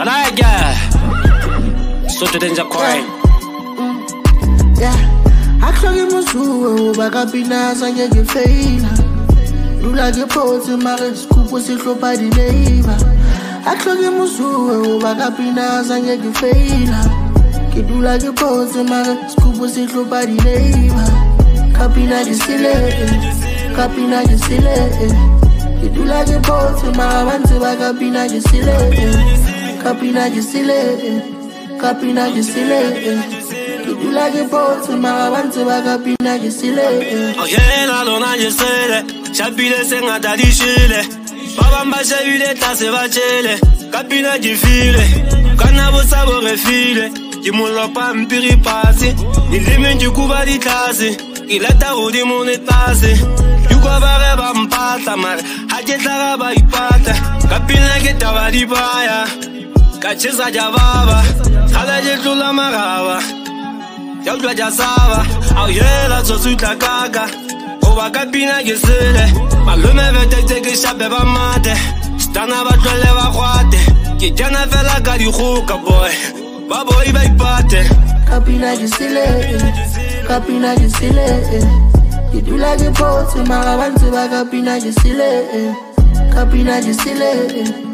I like ya. So to DangerCoin. Yeah. Akhlonge musuwe bakapina sangeke fail. Lula ke photo mara scoop sihlopha di neighbor. Akhlonge musuwe bakapina sangeke fail. Ke dula ke photo mara scoop sihlopha di neighbor. Kapina di seele, kapina di seele. Ke dula ke photo mara bantse bakapina di seele. Kapina di seele, kapina di seele. You like a boat to my want to back up in a seele. Oh yeah, I don't understand. Chapile senga dadi shile. Baba mbasha vile tase bachele. Kapina jifile. Kana bosabo refile. Kimulo pa mpiri pasi. Ilime njikuba di klasi. Ilata udi monetase. Yuko bare ba mpata mar. Hajeta ba ipata. Kapina ketaba di baya. Kacheza jababa. Hala jetula maraba. Y'a de la sava, oh yeah, la sauce la caca. On va capiner que c'est Malome veut te que j'appelle pas mate. Stana va te lever à croate. Qui t'en a fait la gare du hook, boy. Babo, il va y pâter. Capina que c'est capina que c'est you do like a boat, my want to back up in a capina que c'est